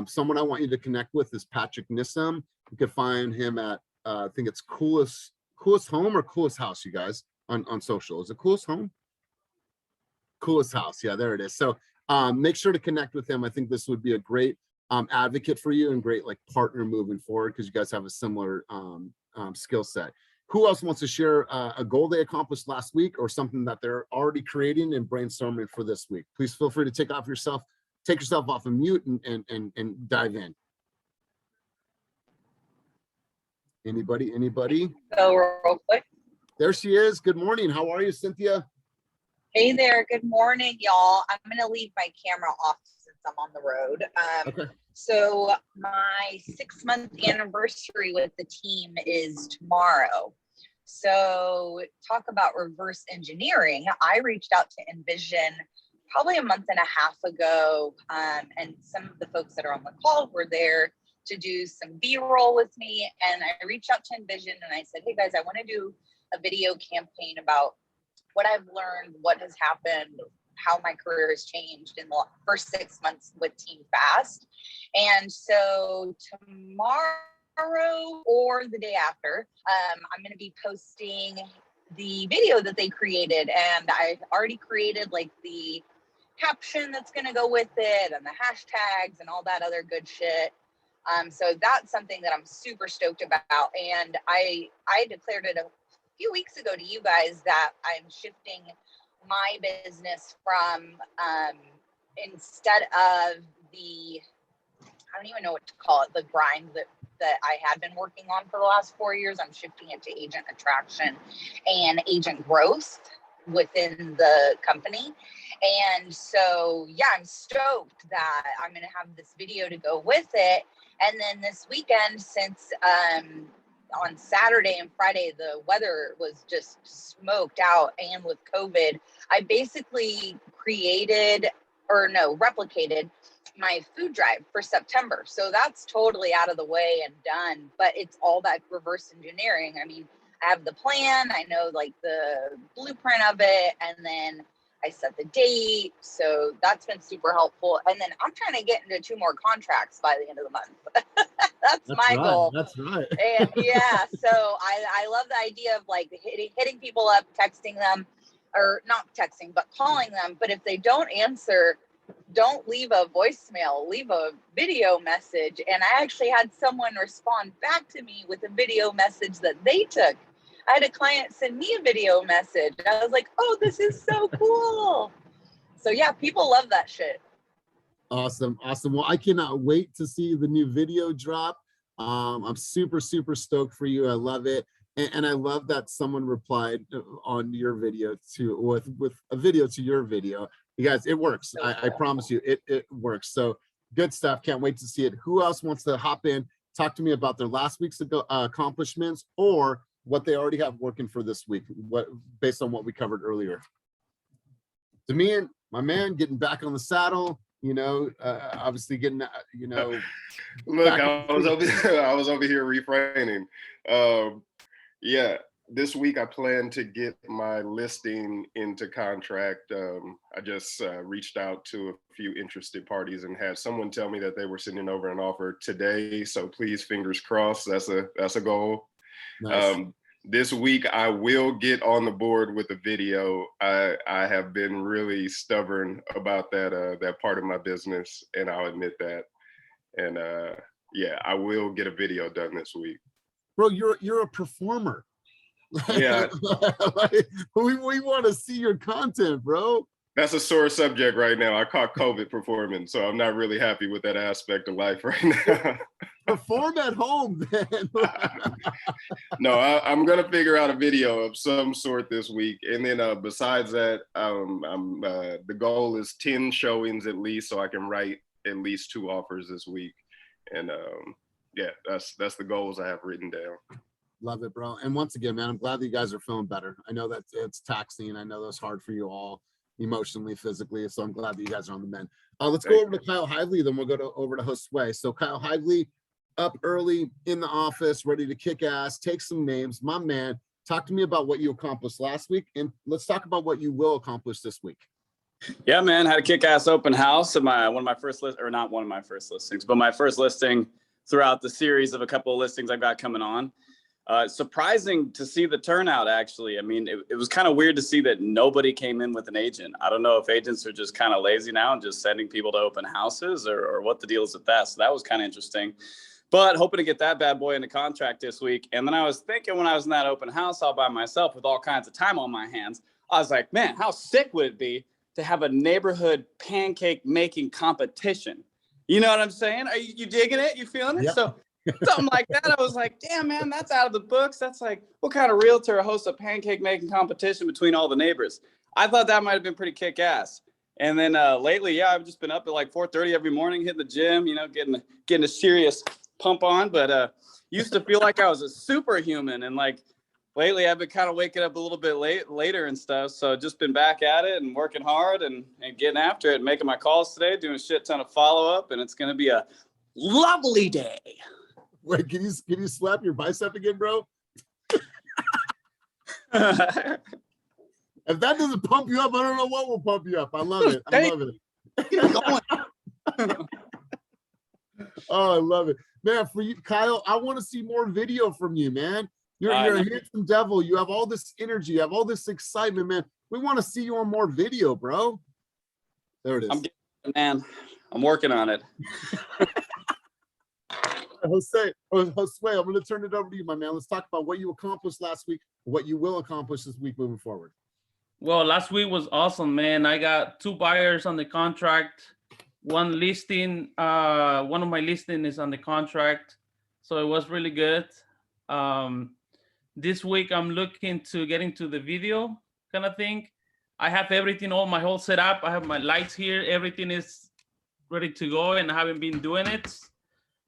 [SPEAKER 1] someone I want you to connect with is Patrick Nissim. You can find him at, I think it's Coolest Home or Coolest House, you guys, on social. Is it Coolest Home? Coolest House. Yeah, there it is. So make sure to connect with him. I think this would be a great advocate for you and great like partner moving forward, because you guys have a similar skill set. Who else wants to share a goal they accomplished last week or something that they're already creating and brainstorming for this week? Please feel free to take yourself off of mute and dive in. Anybody?
[SPEAKER 10] Go real quick.
[SPEAKER 1] There she is. Good morning. How are you, Cynthia?
[SPEAKER 10] Hey there. Good morning, y'all. I'm going to leave my camera off since I'm on the road.
[SPEAKER 1] Okay.
[SPEAKER 10] So my 6-month anniversary with the team is tomorrow. So talk about reverse engineering. I reached out to Envision probably a month and a half ago. And some of the folks that are on the call were there to do some B-roll with me. And I reached out to Envision and I said, hey guys, I want to do a video campaign about what I've learned, what has happened, how my career has changed in the first 6 months with Team Fast. And so tomorrow or the day after, I'm going to be posting the video that they created. And I've already created like the caption that's going to go with it and the hashtags and all that other good shit. So that's something that I'm super stoked about. And I declared it a few weeks ago to you guys that I'm shifting my business from instead of the, I don't even know what to call it, the grind that I had been working on for the last 4 years. I'm shifting it to agent attraction and agent growth within the company. And so, yeah, I'm stoked that I'm going to have this video to go with it. And then this weekend, since on Saturday and Friday, the weather was just smoked out, and with COVID, I basically replicated my food drive for September. So that's totally out of the way and done, but it's all that reverse engineering. I mean, I have the plan, I know like the blueprint of it, and then I set the date. So that's been super helpful. And then I'm trying to get into 2 more contracts by the end of the month. That's my goal.
[SPEAKER 1] That's right.
[SPEAKER 10] And yeah, so I love the idea of like hitting people up, texting them, or not texting, but calling them. But if they don't answer, don't leave a voicemail, leave a video message. And I actually had someone respond back to me with a video message that they took. I had a client send me a video message. And I was like, oh, this is so cool. So yeah, people love that shit.
[SPEAKER 1] Awesome. Well, I cannot wait to see the new video drop. I'm super stoked for you. I love it. And I love that someone replied on your video with a video to your video. You guys, it works. I promise you, it works. So good stuff. Can't wait to see it. Who else wants to hop in, talk to me about their last week's accomplishments or what they already have working for this week, based on what we covered earlier? Damian, my man, getting back on the saddle, obviously getting,
[SPEAKER 2] Look, I was over here refraining. Yeah, this week I plan to get my listing into contract. I just reached out to a few interested parties and had someone tell me that they were sending over an offer today. So please, fingers crossed. That's a goal. Nice. This week I will get on the board with a video. I have been really stubborn about that part of my business, and I'll admit that. And yeah, I will get a video done this week.
[SPEAKER 1] Bro, you're a performer.
[SPEAKER 2] Yeah.
[SPEAKER 1] we want to see your content, bro.
[SPEAKER 2] That's a sore subject right now. I caught COVID performing, so I'm not really happy with that aspect of life right now.
[SPEAKER 1] Perform at home, then.
[SPEAKER 2] No, I'm gonna figure out a video of some sort this week, and then besides that, the goal is 10 showings at least, so I can write at least 2 offers this week, and yeah, that's the goals I have written down.
[SPEAKER 1] Love it, bro. And once again, man, I'm glad that you guys are feeling better. I know that it's taxing. I know that's hard for you all, emotionally, physically. So I'm glad that you guys are on the mend. Let's go over to Kyle Hively, then we'll go over to Josue. So Kyle Hively, up early in the office, ready to kick ass, take some names. My man, Talk to me about what you accomplished last week, and let's talk about what you will accomplish this week.
[SPEAKER 11] Yeah, man, had a kick-ass open house at my first listing throughout the series of a couple of listings I've got coming on. Surprising to see the turnout, actually. I mean, it was kind of weird to see that nobody came in with an agent. I don't know if agents are just kind of lazy now and just sending people to open houses or what the deal is with that. So that was kind of interesting. But hoping to get that bad boy into contract this week. And then I was thinking when I was in that open house all by myself with all kinds of time on my hands, I was like, man, how sick would it be to have a neighborhood pancake making competition? You know what I'm saying? Are you digging it? You feeling it?
[SPEAKER 1] Yep.
[SPEAKER 11] So something like that. I was like, damn, man, that's out of the books. That's like, what kind of realtor hosts a pancake making competition between all the neighbors? I thought that might have been pretty kick ass. And then lately, yeah, I've just been up at like 4:30 every morning, hitting the gym, you know, getting a serious pump on. But used to feel like I was a superhuman. And like lately, I've been kind of waking up a little bit later and stuff. So just been back at it and working hard and getting after it and making my calls today, doing a shit ton of follow up. And it's going to be a lovely day.
[SPEAKER 1] Wait, can you slap your bicep again, bro? If that doesn't pump you up, I don't know what will pump you up. I love it. I love it. Oh, I love it. Man, for you, Kyle, I want to see more video from you, man. You're a handsome devil. You have all this energy. You have all this excitement, man. We want to see you on more video, bro. There it is.
[SPEAKER 11] I'm working on it.
[SPEAKER 1] Jose, I'm going to turn it over to you, my man. Let's talk about what you accomplished last week, what you will accomplish this week moving forward.
[SPEAKER 12] Well, last week was awesome, man. I got 2 buyers on the contract. One of my listing is on the contract. So it was really good. This week I'm looking to get into the video kind of thing. I have everything, all my whole setup. I have my lights here. Everything is ready to go and I haven't been doing it.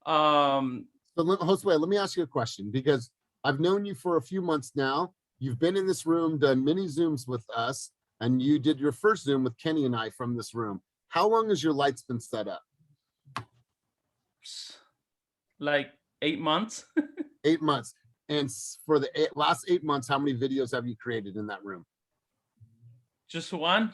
[SPEAKER 1] So Josue, let me ask you a question, because I've known you for a few months now. You've been in this room, done many Zooms with us, and you did your first Zoom with Kenny and I from this room. How long has your lights been set up?
[SPEAKER 12] Like 8 months.
[SPEAKER 1] 8 months. And for the last 8 months, how many videos have you created in that room?
[SPEAKER 12] Just one.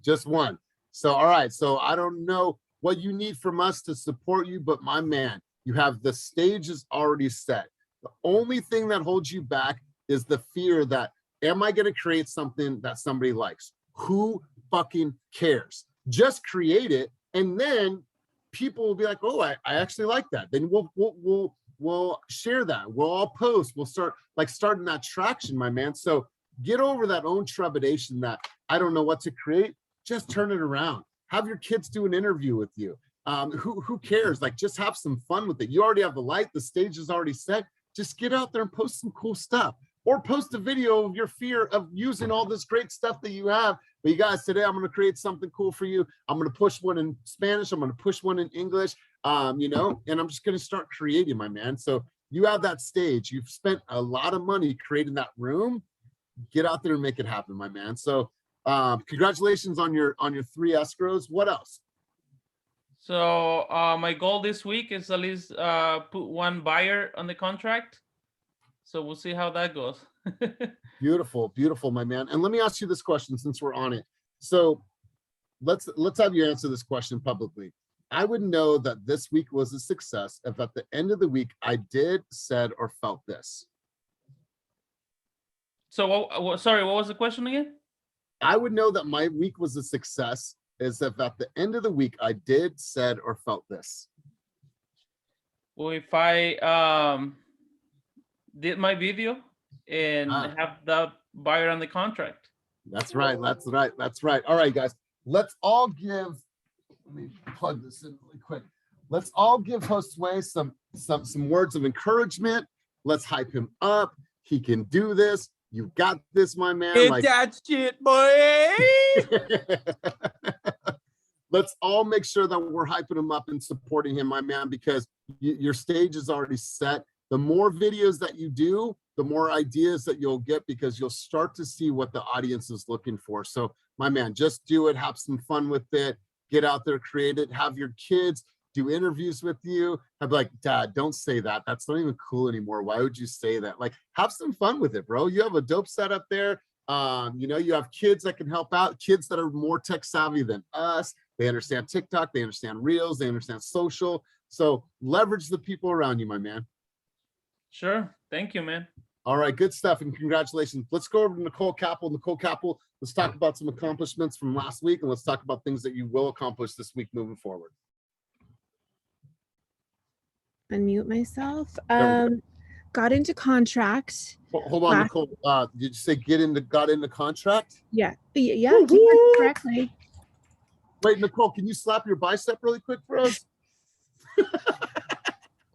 [SPEAKER 1] Just one. So, all right. So I don't know what you need from us to support you, but my man, you have the stage is already set. The only thing that holds you back is the fear that, am I going to create something that somebody likes? Who fucking cares? Just create it, and then people will be like, oh, I actually like that. Then we'll share that. We'll all post. We'll starting that traction, my man. So get over that own trepidation that I don't know what to create. Just turn it around. Have your kids do an interview with you. Who cares? Like, just have some fun with it. You already have the light. The stage is already set. Just get out there and post some cool stuff, or post a video of your fear of using all this great stuff that you have. But you guys, today I'm going to create something cool for you. I'm going to push one in Spanish. I'm going to push one in English, and I'm just going to start creating, my man. So you have that stage. You've spent a lot of money creating that room. Get out there and make it happen, my man. So congratulations on your 3 escrows. What else?
[SPEAKER 12] So my goal this week is at least put 1 buyer on the contract. So we'll see how that goes.
[SPEAKER 1] Beautiful, beautiful, my man. And let me ask you this question since we're on it. So let's have you answer this question publicly. I would know that this week was a success if at the end of the week I did, said, or felt this.
[SPEAKER 12] So sorry, what was the question again?
[SPEAKER 1] I would know that my week was a success is if at the end of the week I did, said, or felt this.
[SPEAKER 12] Well, if I did my video and have that buyer on the contract.
[SPEAKER 1] That's right. That's right. That's right. All right, guys. Let's all give. Let me plug this in really quick. Let's all give Josue some words of encouragement. Let's hype him up. He can do this. You got this, my man.
[SPEAKER 11] Hit that shit, boy.
[SPEAKER 1] Let's all make sure that we're hyping him up and supporting him, my man, because your stage is already set. The more videos that you do, the more ideas that you'll get, because you'll start to see what the audience is looking for. So, my man, just do it. Have some fun with it. Get out there, create it. Have your kids do interviews with you. I'd be like, Dad, don't say that. That's not even cool anymore. Why would you say that? Like, have some fun with it, bro. You have a dope setup there. You know, you have kids that can help out, kids that are more tech savvy than us. They understand TikTok, they understand Reels, they understand social. So leverage the people around you, my man.
[SPEAKER 12] Sure. Thank you, man.
[SPEAKER 1] All right, good stuff, and congratulations. Let's go over to Nicole Capel. Nicole Capel, let's talk about some accomplishments from last week, and let's talk about things that you will accomplish this week moving forward.
[SPEAKER 13] Unmute myself. Got into contract.
[SPEAKER 1] Hold on, Nicole. Did you say got into contract?
[SPEAKER 13] Yeah, you heard it correctly.
[SPEAKER 1] Wait, Nicole, can you slap your bicep really quick for us?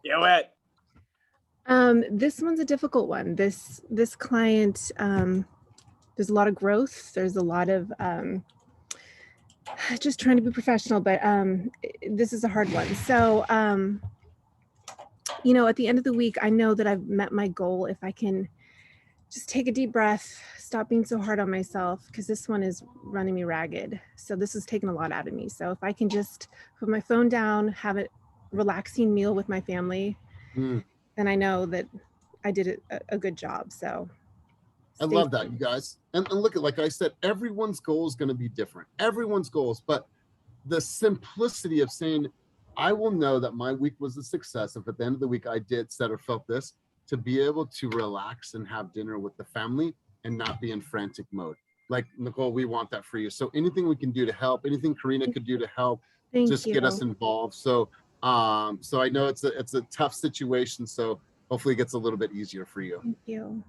[SPEAKER 11] Yeah, what?
[SPEAKER 13] This one's a difficult one. This client, there's a lot of growth. There's a lot of just trying to be professional, but this is a hard one. So, you know, at the end of the week, I know that I've met my goal if I can just take a deep breath, stop being so hard on myself, because this one is running me ragged. So this has taken a lot out of me. So if I can just put my phone down, have a relaxing meal with my family, then I know that I did a good job. So
[SPEAKER 1] I love that, you guys. And look at, like I said, everyone's goal is going to be different. Everyone's goals, but the simplicity of saying, I will know that my week was a success if at the end of the week I did, said, or felt this, to be able to relax and have dinner with the family and not be in frantic mode. Like, Nicole, we want that for you. So anything we can do to help, anything Karina could do to help, just get us involved. So so I know it's a tough situation. So hopefully it gets a little bit easier for you.
[SPEAKER 13] Thank you.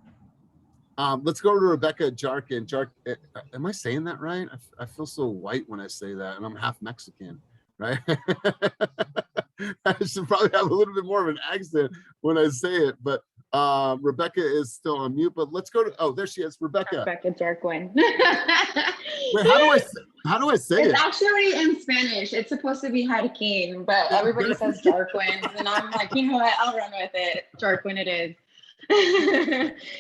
[SPEAKER 1] Let's go to Rebecca Jarkin. Am I saying that right? I feel so white when I say that, and I'm half Mexican, right? I should probably have a little bit more of an accent when I say it, but Rebecca is still on mute. But let's go to, oh, there she is, Rebecca.
[SPEAKER 14] Rebecca Jarquin.
[SPEAKER 1] Wait, how do I say it?
[SPEAKER 14] It's actually in Spanish. It's supposed to be Jarquin, but everybody says Jarquin, and I'm like, you know what? I'll run with it. Jarquin it is.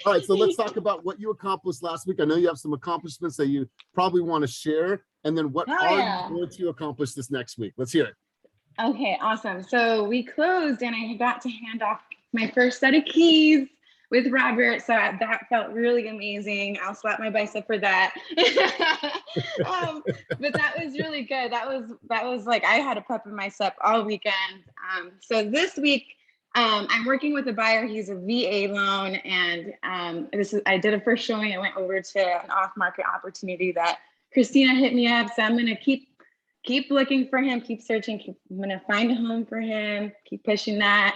[SPEAKER 1] All right, so let's talk about what you accomplished last week. I know you have some accomplishments that you probably want to share, and then what are you going to accomplish this next week? Let's hear it.
[SPEAKER 14] Okay, awesome. So we closed and I got to hand off my first set of keys with Robert. So that felt really amazing. I'll slap my bicep for that. But that was really good. That was like, I had to pep myself all weekend. So this week, I'm working with a buyer. He's a VA loan, and I did a first showing. I went over to an off-market opportunity that Christina hit me up. So I'm gonna keep looking for him, keep searching. I'm gonna find a home for him. Keep pushing that,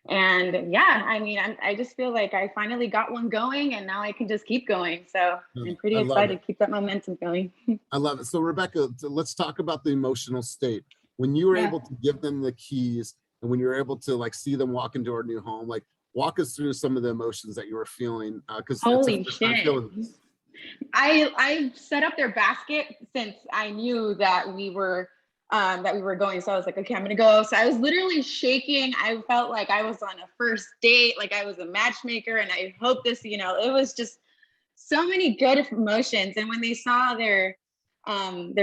[SPEAKER 14] and yeah, I mean, I just feel like I finally got one going, and now I can just keep going. So I'm pretty excited to keep that momentum going.
[SPEAKER 1] I love it. So Rebecca, let's talk about the emotional state when you were able to give them the keys. And when you're able to like see them walk into our new home, like walk us through some of the emotions that you were feeling. Because
[SPEAKER 14] holy shit, I set up their basket since I knew that we were going. So I was like, okay, I'm gonna go. So I was literally shaking. I felt like I was on a first date, like I was a matchmaker, and I hope this, you know, it was just so many good emotions. And when they saw their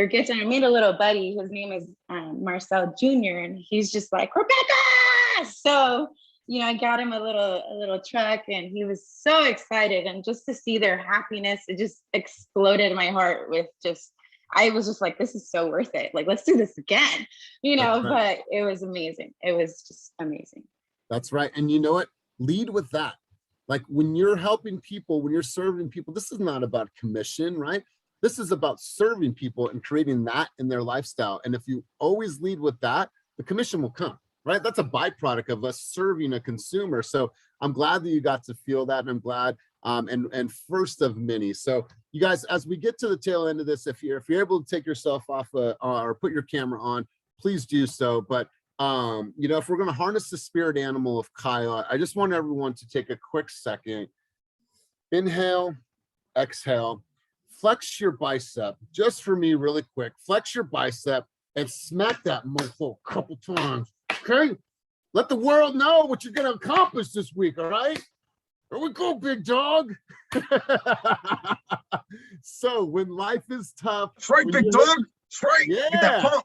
[SPEAKER 14] gift, and I made a little buddy, his name is Marcel Jr., and he's just like, Rebecca. So, you know, I got him a little truck, and he was so excited. And just to see their happiness, it just exploded my heart with just, I was just like, this is so worth it. Like, let's do this again, you know. But it was amazing. It was just amazing.
[SPEAKER 1] That's right. And you know what? Lead with that. Like when you're helping people, when you're serving people, this is not about commission, right? This is about serving people and creating that in their lifestyle. And if you always lead with that, the commission will come, right? That's a byproduct of us serving a consumer. So I'm glad that you got to feel that, and I'm glad, and first of many. So you guys, as we get to the tail end of this, if you're able to take yourself off or put your camera on, please do so. But you know, if we're going to harness the spirit animal of Kyle, I just want everyone to take a quick second. Inhale, exhale. Flex your bicep, just for me really quick. Flex your bicep and smack that mofo a couple times, okay? Let the world know what you're gonna accomplish this week, all right? Here we go, big dog. So when life is tough.
[SPEAKER 4] That's right, big dog. That's right.
[SPEAKER 1] Yeah.
[SPEAKER 4] Get that pump.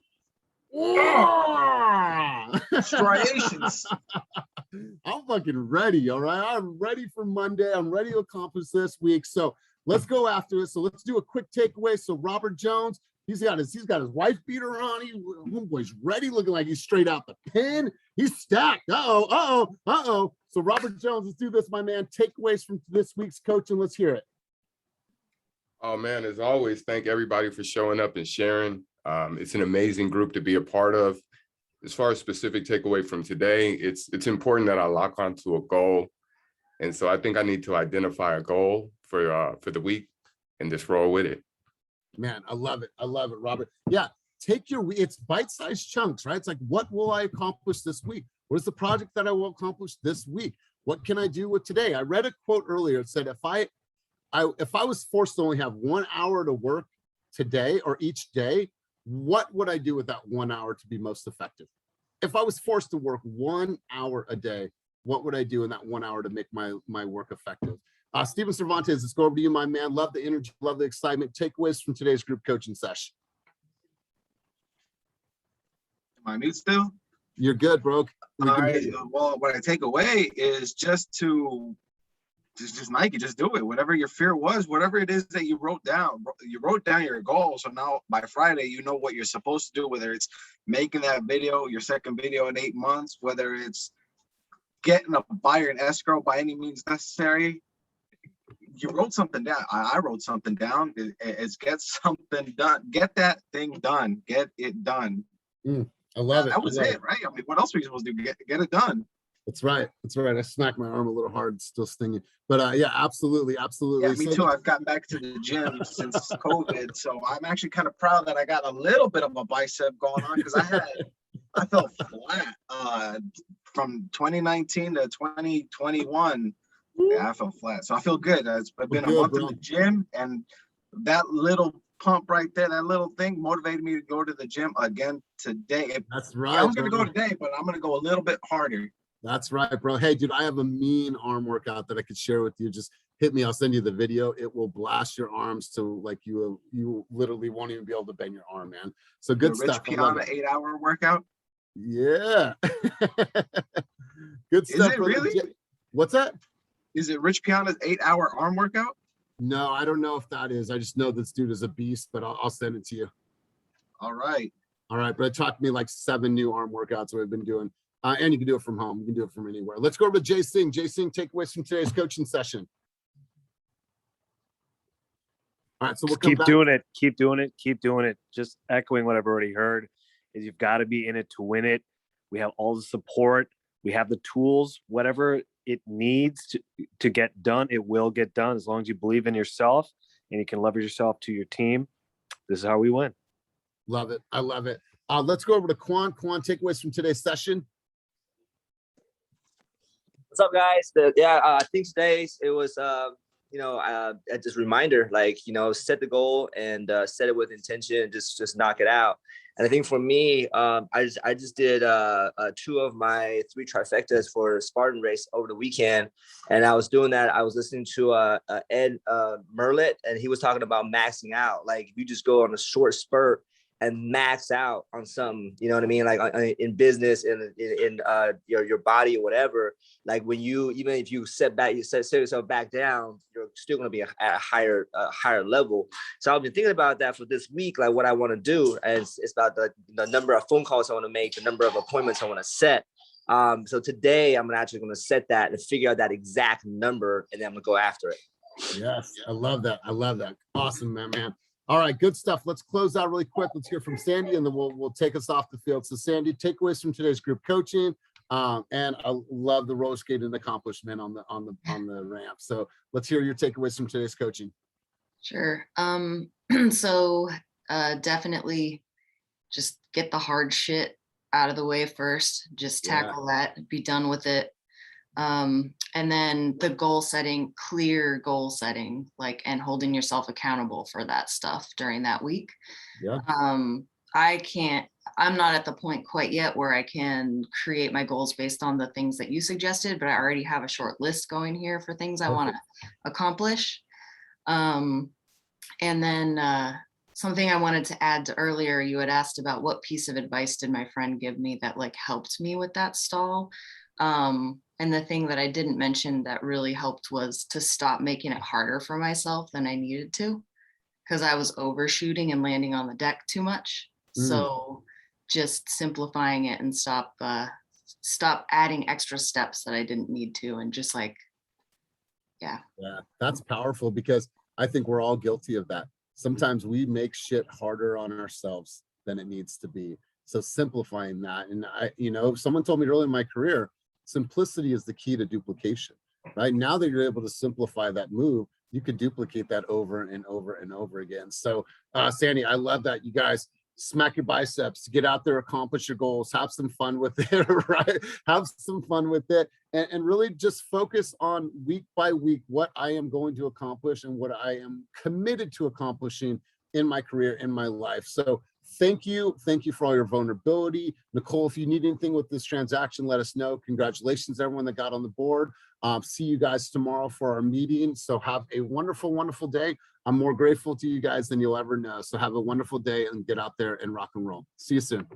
[SPEAKER 4] Striations.
[SPEAKER 1] I'm fucking ready. All right. I'm ready for Monday. I'm ready to accomplish this week. So let's go after it. So let's do a quick takeaway. So Robert Jones, he's got his wife beater on. Homeboy's ready, looking like he's straight out the pen. He's stacked. Uh-oh. So Robert Jones, let's do this, my man. Takeaways from this week's coaching. Let's hear it.
[SPEAKER 15] Oh man, as always, thank everybody for showing up and sharing. It's an amazing group to be a part of. As far as specific takeaway from today, it's important that I lock onto a goal. And so I think I need to identify a goal for the week and just roll with it.
[SPEAKER 1] Man, I love it, Robert. Yeah, it's bite-sized chunks, right? It's like, what will I accomplish this week? What is the project that I will accomplish this week? What can I do with today? I read a quote earlier. It said, if I was forced to only have 1 hour to work today or each day, what would I do with that 1 hour to be most effective? If I was forced to work 1 hour a day, what would I do in that 1 hour to make my work effective? Steven Cervantes, let's go over to you, my man. Love the energy, love the excitement. Takeaways from today's group coaching session.
[SPEAKER 4] Am I mute still?
[SPEAKER 1] You're good, bro.
[SPEAKER 4] All right. Well, what I take away is just Nike, just do it. Whatever your fear was, whatever it is that you wrote down your goal. So now by Friday, you know what you're supposed to do, whether it's making that video, your second video in 8 months, whether it's getting a buyer in escrow by any means necessary. You wrote something down. I wrote something down. It's get something done. Get that thing done. Get it done.
[SPEAKER 1] I love it.
[SPEAKER 4] That was it, right? I mean, what else were you supposed to do? Get it done.
[SPEAKER 1] That's right. I smacked my arm a little hard, it's still stinging. But yeah, absolutely.
[SPEAKER 4] Yeah, me too. I've gotten back to the gym since COVID, so I'm actually kind of proud that I got a little bit of a bicep going on because I felt flat from 2019 to 2021. Yeah, I felt flat, so I feel good. It's been a month in the gym, and that little pump right there, that little thing motivated me to go to the gym again today.
[SPEAKER 1] That's right.
[SPEAKER 4] I was going to go today, but I'm going to go a little bit harder.
[SPEAKER 1] That's right, bro. Hey, dude, I have a mean arm workout that I could share with you. Just hit me. I'll send you the video. It will blast your arms to like you literally won't even be able to bend your arm, man. So good stuff.
[SPEAKER 4] Rich Piana 8-hour workout.
[SPEAKER 1] Yeah. Good stuff.
[SPEAKER 4] Is it really?
[SPEAKER 1] What's that?
[SPEAKER 4] Is it Rich Piana's 8-hour arm workout?
[SPEAKER 1] No, I don't know if that is. I just know this dude is a beast, but I'll send it to you.
[SPEAKER 4] All right.
[SPEAKER 1] But it taught me like 7 new arm workouts that I've been doing. And you can do it from home. You can do it from anywhere. Let's go over to Jay Singh. Jay Singh, takeaways from today's coaching session. All right, so we'll
[SPEAKER 16] keep doing it. Keep doing it. Keep doing it. Just echoing what I've already heard is you've got to be in it to win it. We have all the support. We have the tools. Whatever it needs to get done, it will get done as long as you believe in yourself and you can leverage yourself to your team. This is how we win.
[SPEAKER 1] Love it. I love it. Let's go over to Quan. Quan, takeaways from today's session.
[SPEAKER 17] What's up, guys? I think today's it was just reminder, like, set the goal and set it with intention and just knock it out. And I think for me, I just did 2 of my 3 trifectas for the Spartan race over the weekend, and I was doing that. I was listening to Ed Merlitt, and he was talking about maxing out. Like, if you just go on a short spurt and max out on some, you know what I mean? Like in business, in your body or whatever, like when even if you set yourself back down, you're still going to be at a higher level. So I've been thinking about that for this week. Like what I want to do is it's about the number of phone calls I want to make, the number of appointments I want to set. So today I'm actually going to set that and figure out that exact number, and then I'm going to go after it.
[SPEAKER 1] Yes. I love that. Awesome, man. All right, good stuff. Let's close out really quick. Let's hear from Sandy, and then we'll take us off the field. So, Sandy, takeaways from today's group coaching, and I love the roller skating accomplishment on the ramp. So, let's hear your takeaways from today's coaching.
[SPEAKER 18] Sure. So definitely just get the hard shit out of the way first. Just tackle that. Be done with it. And then the goal setting, clear goal setting, and holding yourself accountable for that stuff during that week.
[SPEAKER 1] Yeah.
[SPEAKER 18] I'm not at the point quite yet where I can create my goals based on the things that you suggested, but I already have a short list going here for things I want to accomplish. And then something I wanted to add to earlier, you had asked about what piece of advice did my friend give me that like helped me with that stall. And the thing that I didn't mention that really helped was to stop making it harder for myself than I needed to, because I was overshooting and landing on the deck too much. So just simplifying it and stop adding extra steps that I didn't need to, and just like, yeah,
[SPEAKER 1] that's powerful, because I think we're all guilty of that. Sometimes we make shit harder on ourselves than it needs to be. So simplifying that, and someone told me early in my career, simplicity is the key to duplication, right? Now that you're able to simplify that move, you could duplicate that over and over and over again. So Sandy, I love that. You guys smack your biceps, get out there, accomplish your goals, have some fun with it, right? Have some fun with it, and really just focus on week by week what I am going to accomplish and what I am committed to accomplishing in my career, in my life. So thank you for all your vulnerability. Nicole, if you need anything with this transaction, let us know. Congratulations everyone that got on the board. See you guys tomorrow for our meeting. So have a wonderful, wonderful day. I'm more grateful to you guys than you'll ever know. So have a wonderful day and get out there and rock and roll. See you soon.